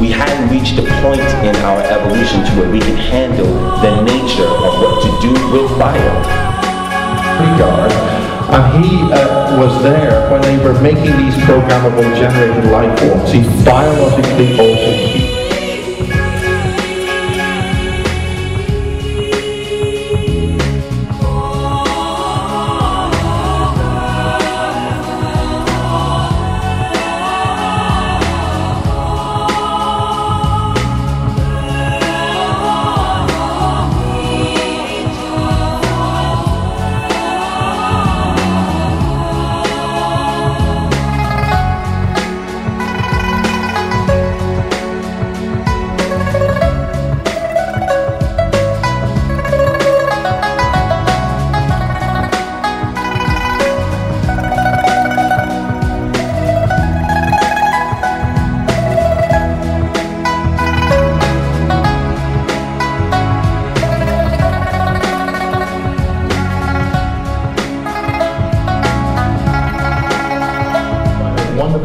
we hadn't reached the point in our evolution to where we can handle the nature of what to do with fire. Regard, and he was there when they were making these programmable generated life forms. He biologically altered.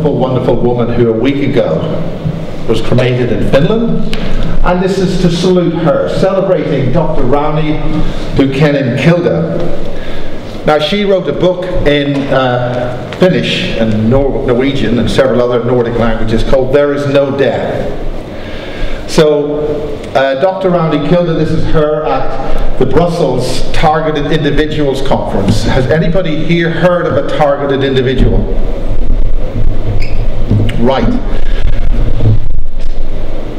Wonderful woman who a week ago was cremated in Finland, and this is to salute her, celebrating Dr. Rauni Buchanan Kilda. Now, she wrote a book in Finnish and Norwegian and several other Nordic languages called There Is No Death. So Dr. Rauni Kilda, this is her at the Brussels Targeted Individuals Conference. Has anybody here heard of a targeted individual? Right.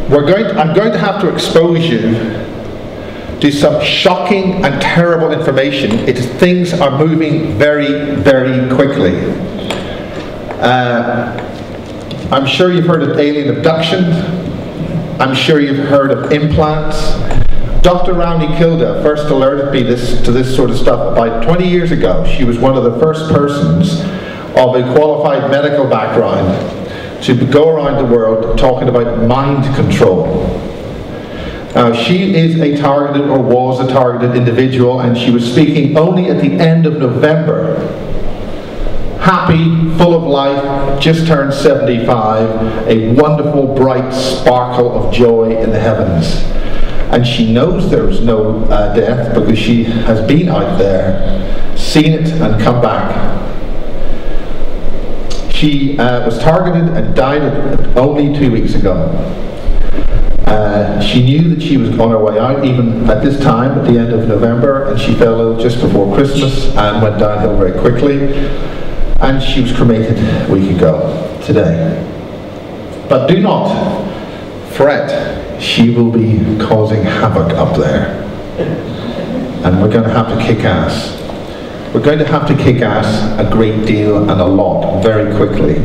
I'm going to have to expose you to some shocking and terrible information. Things are moving very, very quickly. I'm sure you've heard of alien abduction. I'm sure you've heard of implants. Dr. Rauni Kilda first alerted me to this sort of stuff about 20 years ago. She was one of the first persons of a qualified medical background to go around the world talking about mind control. She is a targeted, or was a targeted individual, and she was speaking only at the end of November. Happy, full of life, just turned 75, a wonderful, bright sparkle of joy in the heavens. And she knows there is no death because she has been out there, seen it, and come back. She was targeted and died only 2 weeks ago. She knew that she was on her way out even at this time, at the end of November, and she fell ill just before Christmas and went downhill very quickly. And she was cremated a week ago, today. But do not fret, she will be causing havoc up there. And we're going to have to kick ass. We're going to have to kick ass a great deal and a lot very quickly.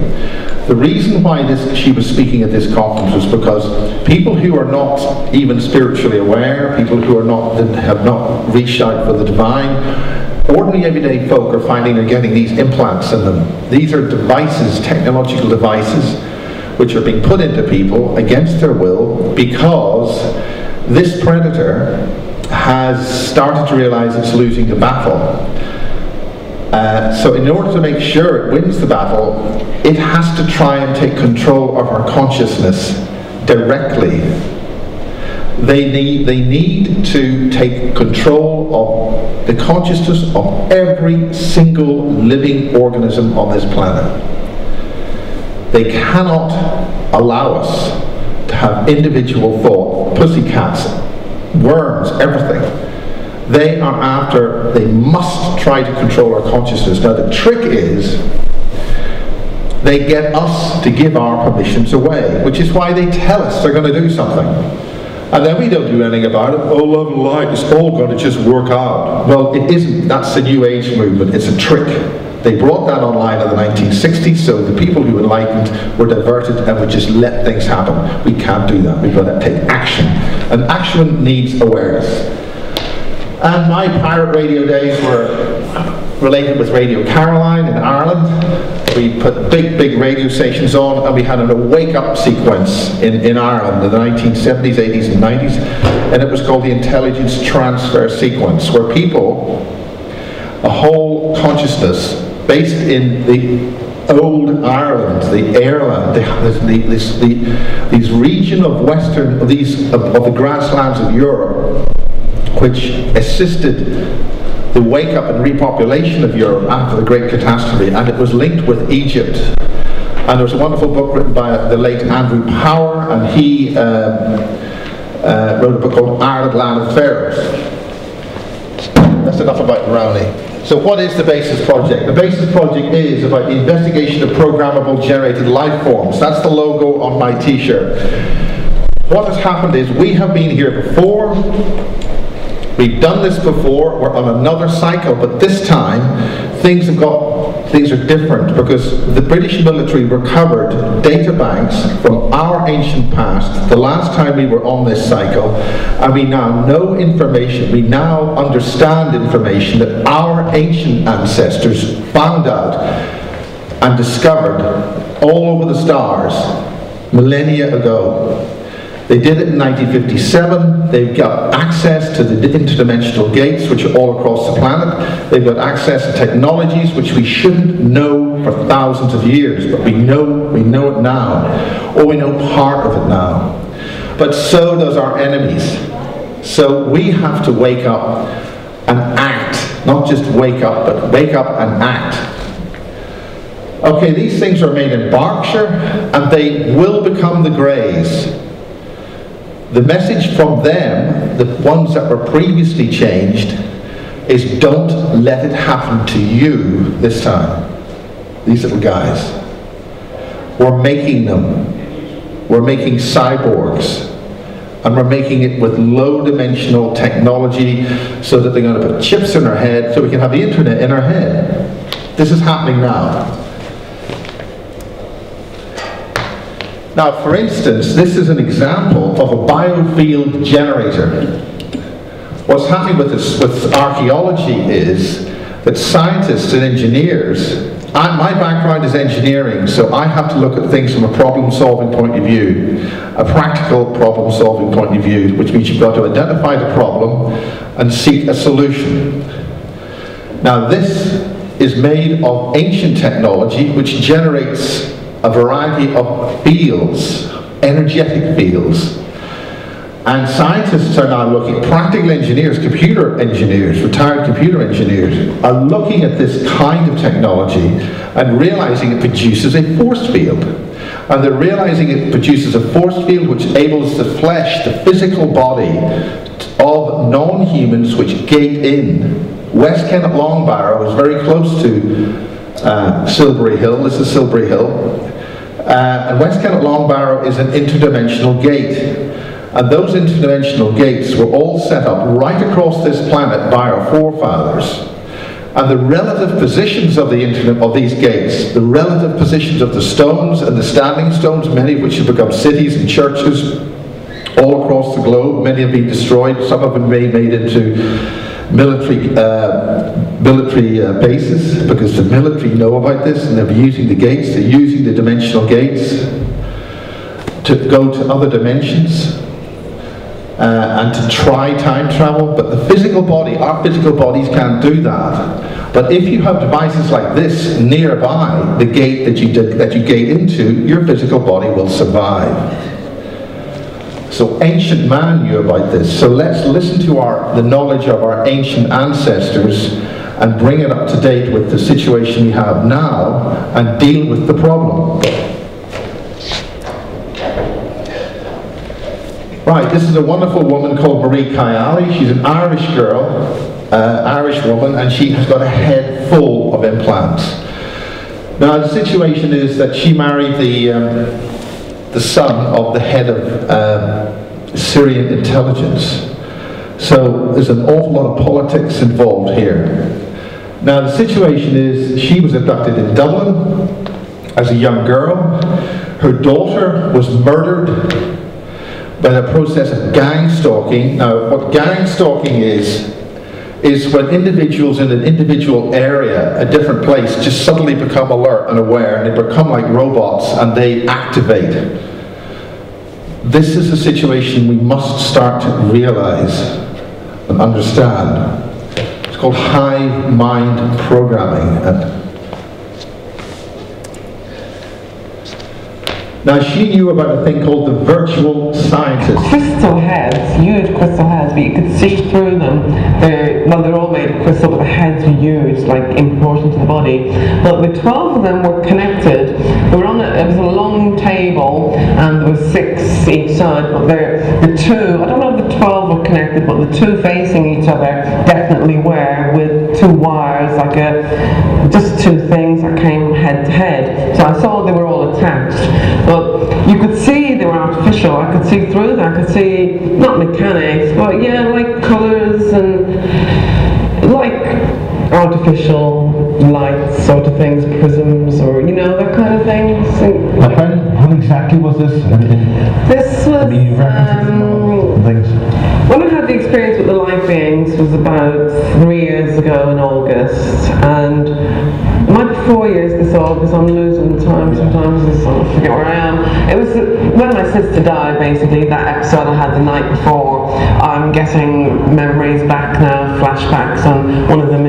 The reason why she was speaking at this conference was because people who are not even spiritually aware, people who have not reached out for the divine, ordinary everyday folk are finding they're getting these implants in them. These are devices, technological devices, which are being put into people against their will because this predator has started to realize it's losing the battle. So in order to make sure it wins the battle, it has to try and take control of our consciousness directly. They need to take control of the consciousness of every single living organism on this planet. They cannot allow us to have individual thought, pussycats, worms, everything. They must try to control our consciousness. Now the trick is, they get us to give our permissions away, which is why they tell us they're going to do something. And then we don't do anything about it. Oh, love and light, it's all going to just work out. Well, it isn't. That's the New Age movement. It's a trick. They brought that online in the 1960s, so the people who were enlightened were diverted and would just let things happen. We can't do that. We've got to take action. And action needs awareness. And my pirate radio days were related with Radio Caroline in Ireland. We put big radio stations on, and we had an wake-up sequence in Ireland in the 1970s, 80s and 90s, and it was called the Intelligence Transfer Sequence, where people, a whole consciousness based in the old Ireland, the Ireland, these region of western, of the grasslands of Europe, which assisted the wake up and repopulation of Europe after the Great Catastrophe, and it was linked with Egypt. And there was a wonderful book written by the late Andrew Power, and he wrote a book called Ireland, Land of Pharaohs. That's enough about Brownie. So what is the BASIS project? The BASIS project is about the investigation of programmable generated life forms. That's the logo on my t-shirt. What has happened is we have been here before. We've done this before. We're on another cycle, but this time things are different, because the British military recovered data banks from our ancient past the last time we were on this cycle, and we now know information, we now understand information that our ancient ancestors found out and discovered all over the stars millennia ago. They did it in 1957. They've got access to the interdimensional gates, which are all across the planet. They've got access to technologies which we shouldn't know for thousands of years, but we know it now, or we know part of it now. But so does our enemies. So we have to wake up and act, not just wake up, but wake up and act. Okay, these things are made in Berkshire, and they will become the Greys. The message from them, the ones that were previously changed, is don't let it happen to you this time. These little guys. We're making them. We're making cyborgs. And we're making it with low-dimensional technology so that they're going to put chips in our head so we can have the internet in our head. This is happening now. Now, for instance, this is an example of a biofield generator. What's happening with archaeology is that scientists and engineers, my background is engineering, so I have to look at things from a problem-solving point of view, a practical problem-solving point of view, which means you've got to identify the problem and seek a solution. Now, this is made of ancient technology which generates a variety of fields, energetic fields. And scientists are now looking, practical engineers, computer engineers, retired computer engineers, are looking at this kind of technology and realizing it produces a force field. And they're realizing it produces a force field which enables the flesh, the physical body of non-humans which gate in. West Kent at Long Barrow is very close to Silbury Hill. This is Silbury Hill. And West Kent at Long Barrow is an interdimensional gate. And those interdimensional gates were all set up right across this planet by our forefathers. And the relative positions of these gates, the relative positions of the stones and the standing stones, many of which have become cities and churches all across the globe. Many have been destroyed. Some have been made into military bases, because the military know about this and they're using the gates. They're using the dimensional gates to go to other dimensions and to try time travel. But the physical body, our physical bodies can't do that. But if you have devices like this nearby the gate that you gate into, your physical body will survive. So ancient man knew about this. So let's listen to the knowledge of our ancient ancestors and bring it up to date with the situation we have now and deal with the problem. Right, this is a wonderful woman called Marie Kayali. She's an Irish girl, Irish woman, and she has got a head full of implants. Now the situation is that she married the son of the head of Syrian intelligence. So there's an awful lot of politics involved here. Now the situation is she was abducted in Dublin as a young girl. Her daughter was murdered by the process of gang stalking. Now what gang stalking is when individuals in an individual area, a different place, just suddenly become alert and aware, and they become like robots and they activate. This is a situation we must start to realize and understand. It's called hive mind programming. Now she knew about a thing called the virtual scientist. Crystal heads, huge crystal heads, but you could see through them. They're all made of crystal, but the heads were huge, like in proportion to the body. But the 12 of them were connected. They were it was a long table, and there were 6 each side. But the two, I don't know if the 12 were connected, but the two facing each other definitely were, with 2 wires, like just 2 things that came head to head. So I saw they were all attached. But you could see they were artificial. I could see through them. I could see, not mechanics, but yeah, like colours and like artificial light sort of things, prisms, or that kind of things. When exactly was this? This was things. When I had the experience with the light beings was about 3 years ago in August, and it might be 4 years this August. I'm losing time sometimes, I forget where I am. It was when my sister died, basically, that episode I had the night before. I'm getting memories back now, flashbacks, and one of them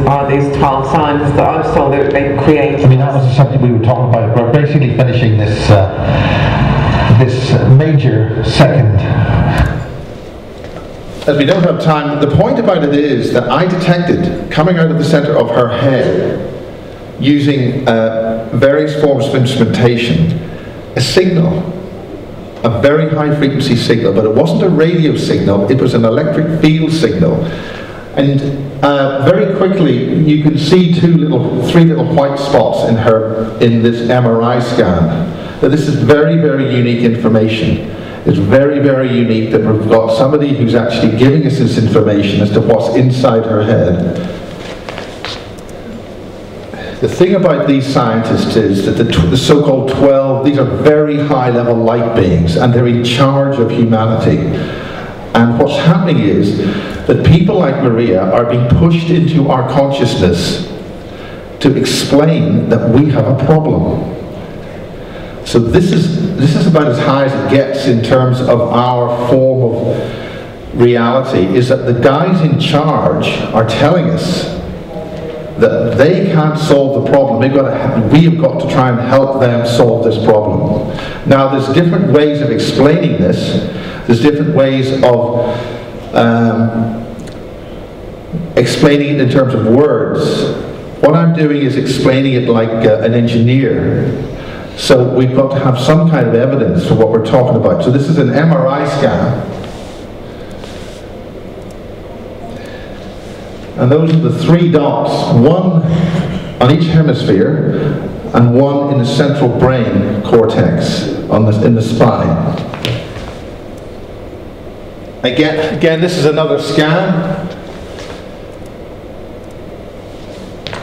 are these 12 scientists that I saw that they created. I mean, that was the subject we were talking about. We're basically finishing this major second. As we don't have time, the point about it is that I detected, coming out of the centre of her head, using various forms of instrumentation, a signal, a very high frequency signal, but it wasn't a radio signal, it was an electric field signal. And very quickly you can see 3 little white spots in this MRI scan. Now, this is very, very unique information. It's very, very unique that we've got somebody who's actually giving us this information as to what's inside her head. The thing about these scientists is that the so-called 12, these are very high-level light beings, and they're in charge of humanity. And what's happening is that people like Maria are being pushed into our consciousness to explain that we have a problem. So this is about as high as it gets in terms of our form of reality, is that the guys in charge are telling us that they can't solve the problem. We have got to try and help them solve this problem. Now, there's different ways of explaining this. There's different ways of explaining it in terms of words. What I'm doing is explaining it like an engineer. So we've got to have some kind of evidence for what we're talking about. So this is an MRI scan. And those are the 3 dots, one on each hemisphere and one in the central brain cortex in the spine. Again, this is another scan.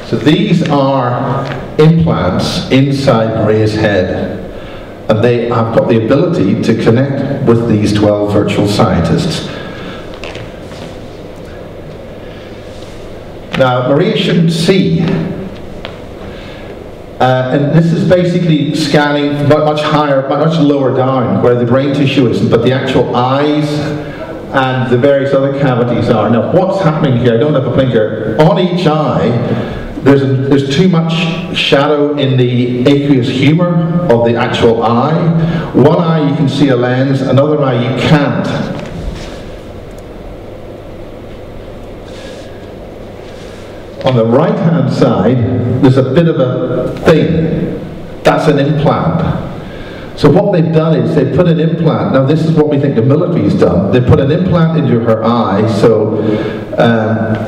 So these are implants inside Maria's head, and they have got the ability to connect with these 12 virtual scientists. Now, Maria shouldn't see, and this is basically scanning much higher, much lower down, where the brain tissue isn't, but the actual eyes and the various other cavities are. Now, what's happening here? I don't have a blinker. On each eye, there's too much shadow in the aqueous humor of the actual eye. One eye you can see a lens, another eye you can't. On the right hand side, there's a bit of a thing. That's an implant. So what they've done is they've put an implant. Now this is what we think the military's done. They put an implant into her eye, so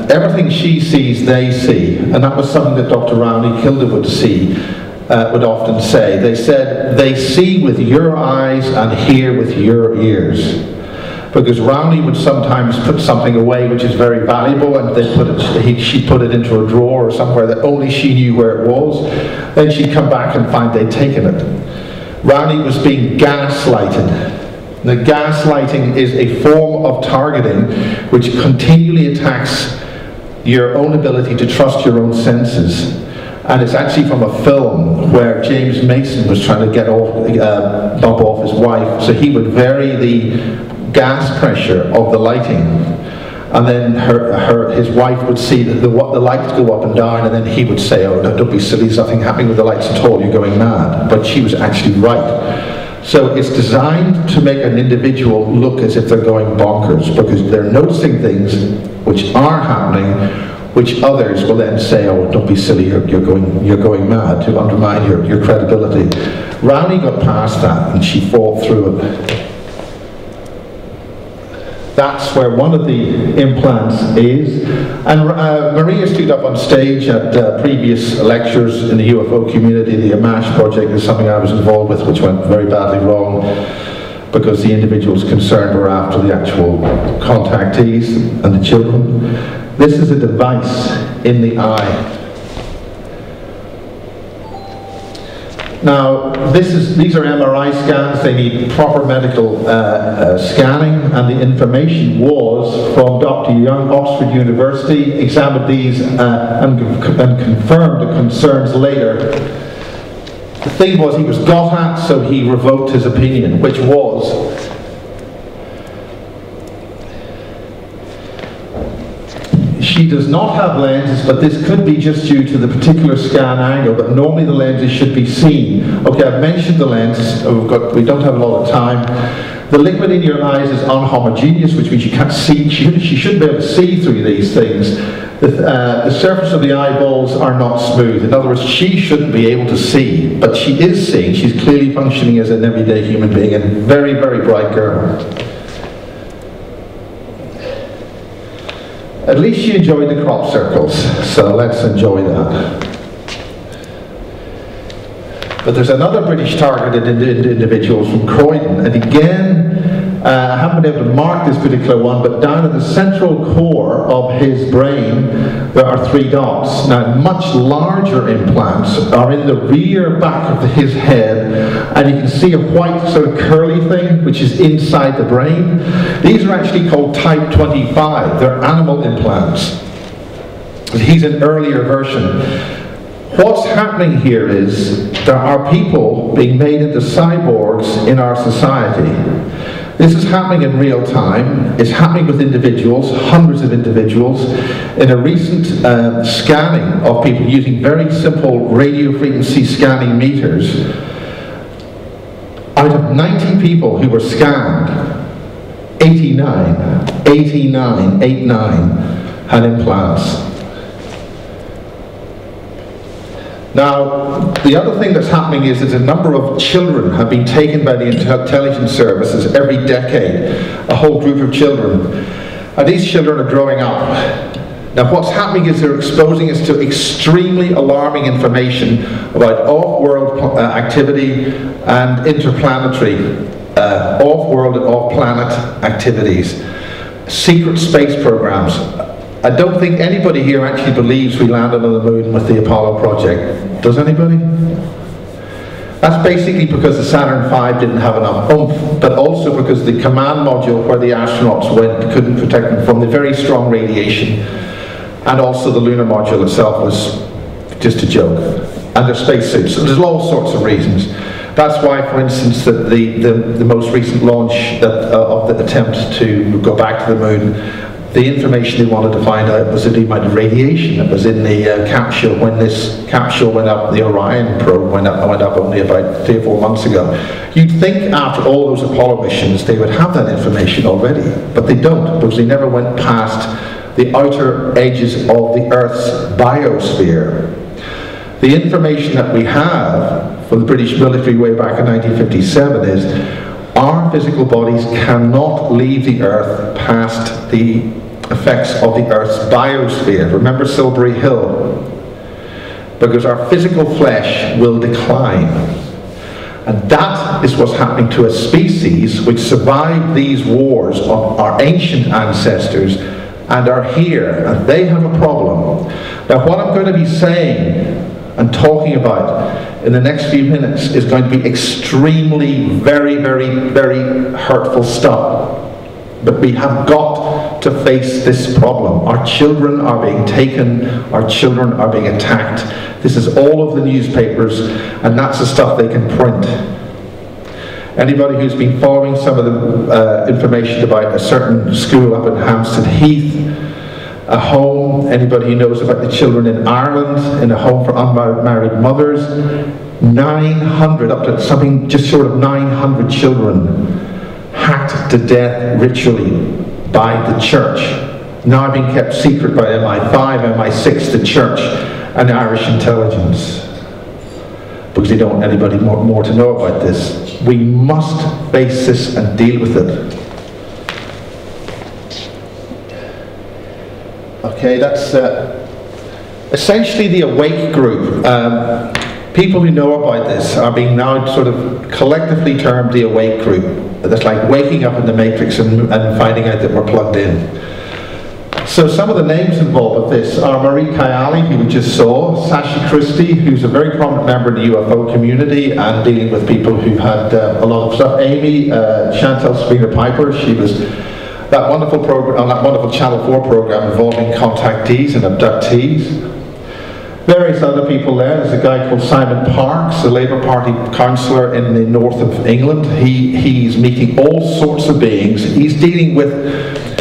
everything she sees, they see. And that was something that Dr. Rowney Kilder would often say. They said, they see with your eyes and hear with your ears. Because Rowney would sometimes put something away which is very valuable, and she'd put it into a drawer or somewhere that only she knew where it was. Then she'd come back and find they'd taken it. Rowney was being gaslighted. The gaslighting is a form of targeting which continually attacks your own ability to trust your own senses. And it's actually from a film where James Mason was trying to get bump off his wife, so he would vary the gas pressure of the lighting. And then his wife would see the lights go up and down, and then he would say, "Oh, don't be silly, there's nothing happening with the lights at all, you're going mad." But she was actually right. So it's designed to make an individual look as if they're going bonkers, because they're noticing things which are happening, which others will then say, "Oh, don't be silly, you're going mad," to undermine your credibility. Rowney got past that, and she fought through it. That's where one of the implants is. And Maria stood up on stage at previous lectures in the UFO community. The AMASH project is something I was involved with, which went very badly wrong because the individuals concerned were after the actual contactees and the children. This is a device in the eye. Now, these are MRI scans. They need proper medical scanning, and the information was from Dr. Young, Oxford University, examined these and confirmed the concerns later. The thing was, he was got at, so he revoked his opinion, which was she does not have lenses, but this could be just due to the particular scan angle, but normally the lenses should be seen. Okay, I've mentioned the lenses. We don't have a lot of time. The liquid in your eyes is unhomogeneous, which means you can't see. She shouldn't be able to see through these things. The surface of the eyeballs are not smooth. In other words, she shouldn't be able to see, but she is seeing. She's clearly functioning as an everyday human being, and very, very bright girl. At least she enjoyed the crop circles, so let's enjoy that. But there's another British targeted individuals from Croydon, and again, I haven't been able to mark this particular one, but down at the central core of his brain, there are 3 dots. Now, much larger implants are in the rear back of his head, and you can see a white sort of curly thing, which is inside the brain. These are actually called type 25. They're animal implants. He's an earlier version. What's happening here is there are people being made into cyborgs in our society. This is happening in real time. It's happening with individuals, hundreds of individuals. In a recent scanning of people using very simple radio frequency scanning meters, out of 90 people who were scanned, 89 had implants. Now, the other thing that's happening is that a number of children have been taken by the intelligence services every decade, a whole group of children. And these children are growing up. Now, what's happening is they're exposing us to extremely alarming information about off-world activity and interplanetary, off-world and off-planet activities, secret space programs. I don't think anybody here actually believes we landed on the moon with the Apollo project. Does anybody? That's basically because the Saturn V didn't have enough oomph, but also because the command module where the astronauts went couldn't protect them from the very strong radiation, and also the lunar module itself was just a joke, and their spacesuits. So there's all sorts of reasons. That's why, for instance, that the most recent launch of the attempt to go back to the moon, the information they wanted to find out was the amount of radiation that was in the capsule when this capsule went up. The Orion probe went up only about 3 or 4 months ago. You'd think after all those Apollo missions they would have that information already, but they don't, because they never went past the outer edges of the Earth's biosphere. The information that we have from the British military way back in 1957 is our physical bodies cannot leave the Earth past the effects of the Earth's biosphere. Remember Silbury Hill? Because our physical flesh will decline. And that is what's happening to a species which survived these wars of our ancient ancestors and are here, and they have a problem. Now, what I'm going to be saying and talking about in the next few minutes is going to be extremely, very, very, very hurtful stuff. But we have got to face this problem. Our children are being taken, our children are being attacked. This is all of the newspapers, and that's the stuff they can print. Anybody who's been following some of the information about a certain school up in Hampstead Heath, a home, anybody who knows about the children in Ireland, in a home for unmarried mothers, 900, up to something just short of 900 children hacked to death ritually by the church, now being kept secret by MI5, MI6, the church, and Irish intelligence, because they don't want anybody more to know about this. We must face this and deal with it. Okay, that's essentially the Awake group. People who know about this are being now sort of collectively termed the Awake group. That's like waking up in the Matrix and finding out that we're plugged in. So some of the names involved with this are Marie Kayali, who we just saw, Sashi Christie, who's a very prominent member of the UFO community and dealing with people who've had a lot of stuff. Amy, Chantal Springer Piper, she was that wonderful program on that wonderful Channel 4 program involving contactees and abductees. Various other people there. There's a guy called Simon Parkes, a Labour Party councillor in the north of England. He's meeting all sorts of beings. He's dealing with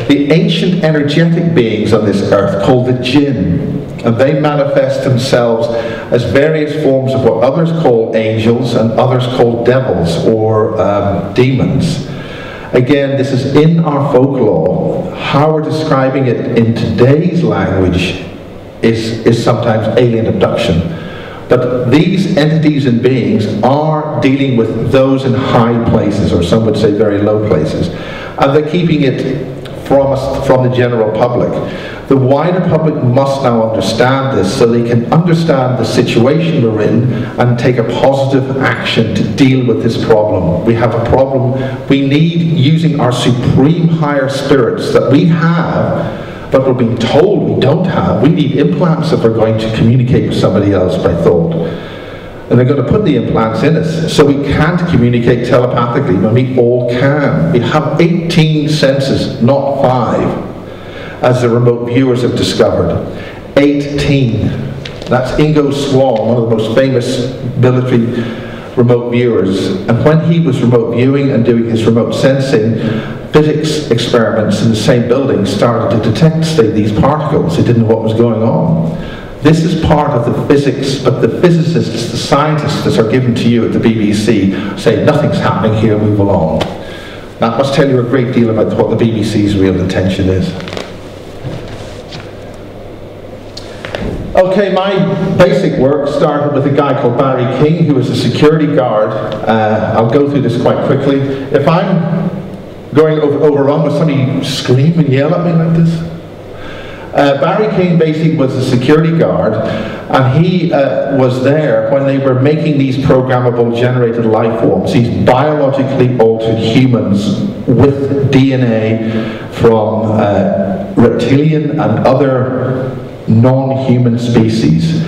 the ancient energetic beings on this earth called the jinn. And they manifest themselves as various forms of what others call angels and others call devils or demons. Again, this is in our folklore. How we're describing it in today's language is sometimes alien abduction. But these entities and beings are dealing with those in high places, or some would say very low places. And they're keeping it from us, from the general public. The wider public must now understand this so they can understand the situation we're in and take a positive action to deal with this problem. We have a problem. We need, using our supreme higher spirits that we have, but we're being told we don't have. We need implants if we're going to communicate with somebody else by thought. And they're going to put the implants in us so we can't communicate telepathically when we all can. We have 18 senses, not 5, as the remote viewers have discovered. 18. That's Ingo Swann, one of the most famous military remote viewers. And when he was remote viewing and doing his remote sensing, physics experiments in the same building started to detect, say, these particles. They didn't know what was going on. This is part of the physics, but the physicists, the scientists that are given to you at the BBC say nothing's happening here, move along. That must tell you a great deal about what the BBC's real intention is. Okay, my basic work started with a guy called Barry King, who was a security guard. I'll go through this quite quickly. If I'm going overrun with somebody scream and yell at me like this. Barry King basically was a security guard, and he was there when they were making these programmable generated life forms, these biologically altered humans with DNA from reptilian and other non-human species.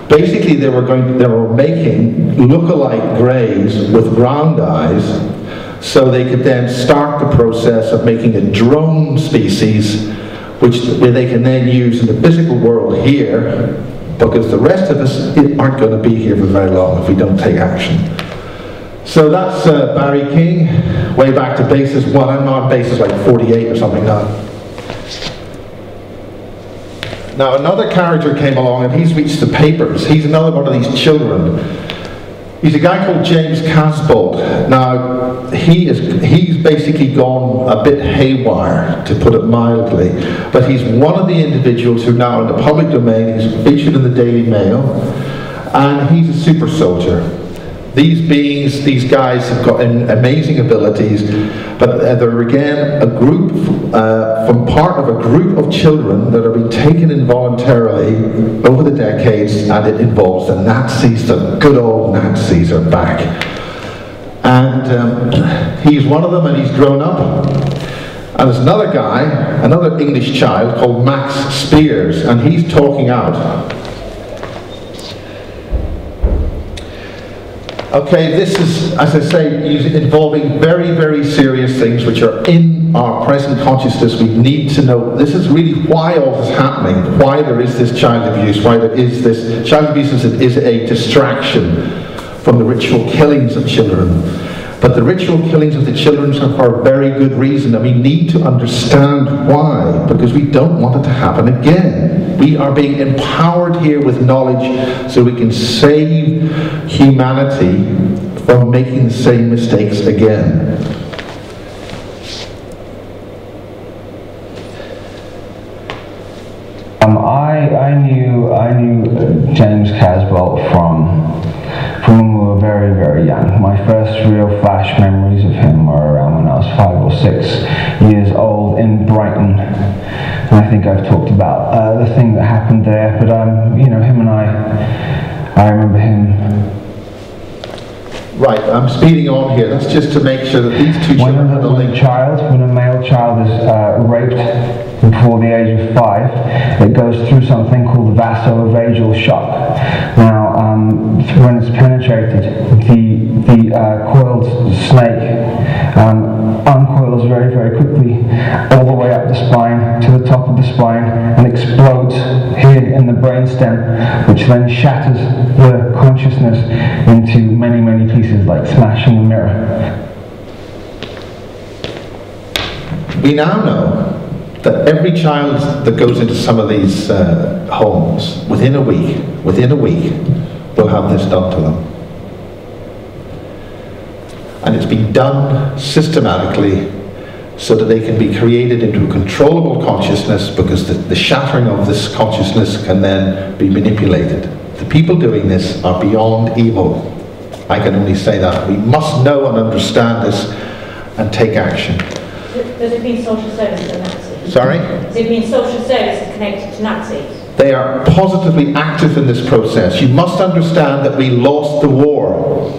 Basically, they were making look-alike greys with round eyes, so they could then start the process of making a drone species, which they can then use in the physical world here, because the rest of us aren't going to be here for very long if we don't take action. So that's Barry King, way back to basis 1. I'm on basis like 48 or something now. Now another character came along, and he's reached the papers. He's another one of these children. He's a guy called James Casbolt. Now, he's basically gone a bit haywire, to put it mildly, but he's one of the individuals who now in the public domain, he's featured in the Daily Mail, and he's a super soldier. These beings, these guys have got amazing abilities, but they're again a group, from part of a group of children that are being taken involuntarily over the decades, and it involves the Nazis. The good old Nazis are back. And he's one of them, and he's grown up. And there's another guy, another English child called Max Spears, and he's talking out. Okay, this is, as I say, involving very, very serious things which are in our present consciousness. We need to know. This is really why all this is happening, why there is this child abuse, why there is this. Child abuse is a distraction from the ritual killings of children. But the ritual killings of the children are for a very good reason, and we need to understand why, because we don't want it to happen again. We are being empowered here with knowledge so we can save humanity from making the same mistakes again. I knew James Caswell from when we were very, very young. My first real flash memories of him were around when I was 5 or 6 years old in Brighton. And I think I've talked about the thing that happened there, but you know, him and I remember him. Right, I'm speeding on here. That's just to make sure that these two children have the link. When a male child is raped before the age of 5, it goes through something called the vasovagal shock. Now, when it's penetrated, the coiled snake uncoils very, very quickly, all the way up the spine to the top of the spine, and explodes here in the brainstem, which then shatters the consciousness into many, many pieces, like smashing a mirror. We now know that every child that goes into some of these homes, within a week, will have this done to them. And it's been done systematically so that they can be created into a controllable consciousness, because the shattering of this consciousness can then be manipulated. The people doing this are beyond evil. I can only say that. We must know and understand this and take action. Does it mean social services are Nazis? Sorry? Does it mean social services connected to Nazis? They are positively active in this process. You must understand that we lost the war.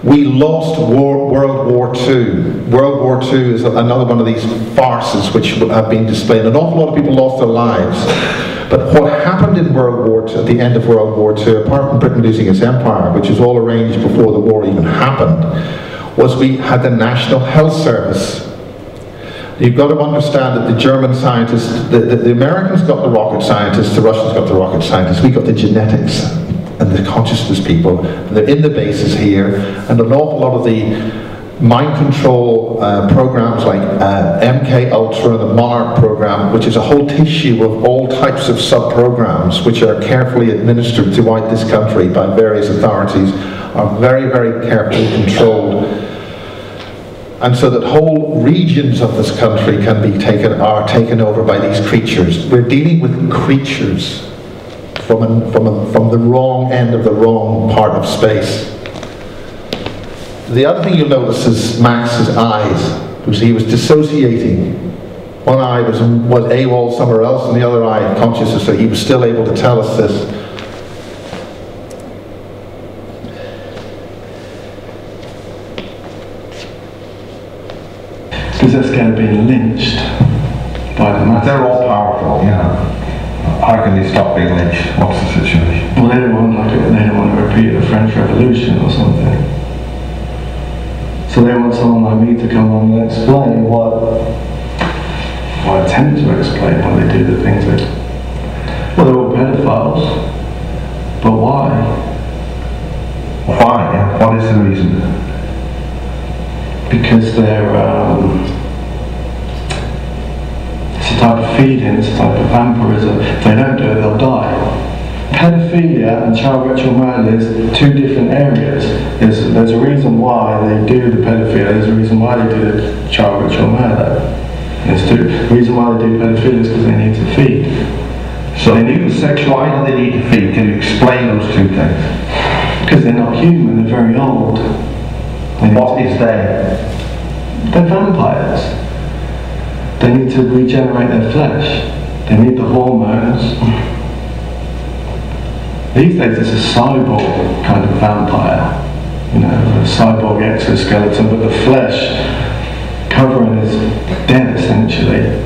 We lost World War II. World War II is another one of these farces which have been displayed. An awful lot of people lost their lives. But what happened in World War II, at the end of World War II, apart from Britain losing its empire, which was all arranged before the war even happened, was we had the National Health Service. You've got to understand that the German scientists, the Americans got the rocket scientists, the Russians got the rocket scientists, we got the genetics and the consciousness people. And they're in the bases here, and an awful lot of the mind control programs like MK Ultra and the Monarch program, which is a whole tissue of all types of sub-programs which are carefully administered throughout this country by various authorities, are very, very carefully controlled. And so that whole regions of this country are taken over by these creatures. We're dealing with creatures from the wrong end of the wrong part of space. The other thing you'll notice is Max's eyes, because he was dissociating. One eye was AWOL somewhere else, and the other eye consciousness, so he was still able to tell us this. Because they're scared of being lynched by the masses. They're all powerful, you know. How can they stop being lynched? What's the situation? Well, they don't want to repeat the French Revolution or something. So they want someone like me to come on and explain attempt to explain why they do the things they do. Well, they're all pedophiles. But why? Why? Yeah? What is the reason? Because they're it's a type of feeding, it's a type of vampirism. If they don't do it, they'll die. Pedophilia and child ritual murder is two different areas. There's a reason why they do the pedophilia, there's a reason why they do the child ritual murder. The reason why they do pedophilia is because they need to feed. So they need to sexual. Why do they need to feed? Can you explain those two things? Because they're not human, they're very old. What is they? They're vampires. They need to regenerate their flesh. They need the hormones. These days it's a cyborg kind of vampire. You know, a cyborg exoskeleton, but the flesh covering is dead essentially.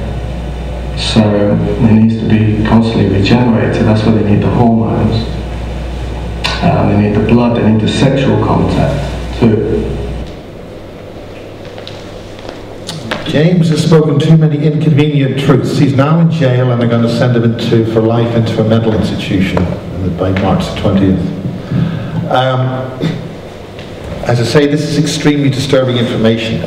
So it needs to be constantly regenerated. That's why they need the hormones. They need the blood, they need the sexual contact too. James has spoken too many inconvenient truths. He's now in jail, and they're going to send him for life into a mental institution by March the 20th. as I say, this is extremely disturbing information.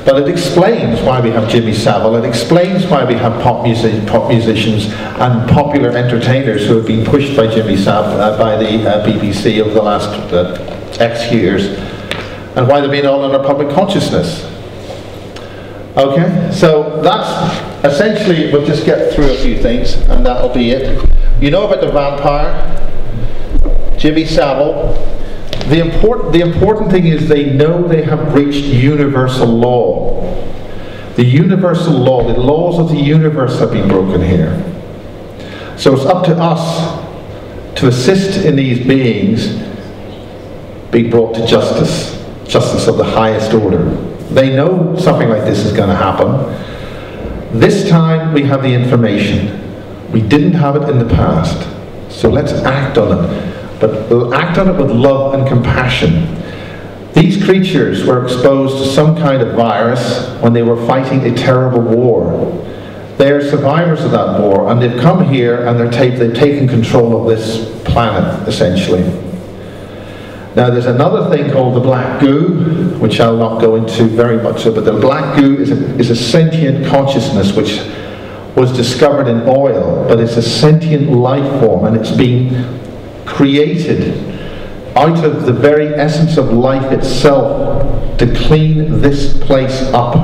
But it explains why we have Jimmy Savile. It explains why we have pop musicians and popular entertainers who have been pushed by Jimmy Savile, by the BBC over the last X years, and why they've been all in our public consciousness. Okay, so that's essentially, we'll just get through a few things and that'll be it. You know about the vampire, Jimmy Savile. The important thing is they know they have reached universal law. The universal law, the laws of the universe have been broken here. So it's up to us to assist in these beings being brought to justice, justice of the highest order. They know something like this is going to happen. This time we have the information. We didn't have it in the past. So let's act on it. But we'll act on it with love and compassion. These creatures were exposed to some kind of virus when they were fighting a terrible war. They are survivors of that war, and they've come here and they've taken control of this planet, essentially. Now there's another thing called the black goo, which I'll not go into very much of, but the black goo is a sentient consciousness which was discovered in oil, but it's a sentient life form, and it's been created out of the very essence of life itself to clean this place up.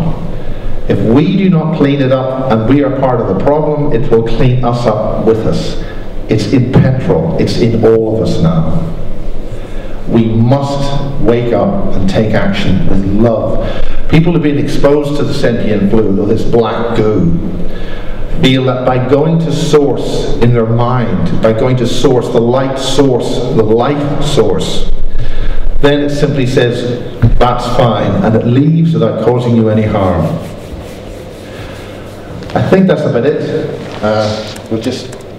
If we do not clean it up and we are part of the problem, it will clean us up with us. It's in petrol. It's in all of us now. We must wake up and take action with love. People have been exposed to the sentient fluid, or this black goo. Feel that by going to source in their mind, by going to source, the light source, the life source, then it simply says, that's fine, and it leaves without causing you any harm. I think that's about it.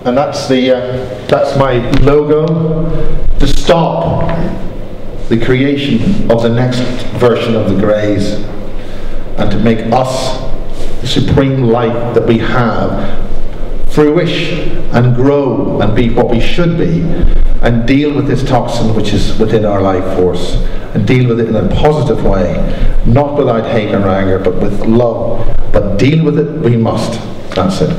And that's my logo to stop the creation of the next version of the Greys, and to make us the supreme light that we have fruish and grow and be what we should be, and deal with this toxin which is within our life force, and deal with it in a positive way, not without hate or anger, but with love. But deal with it we must. That's it.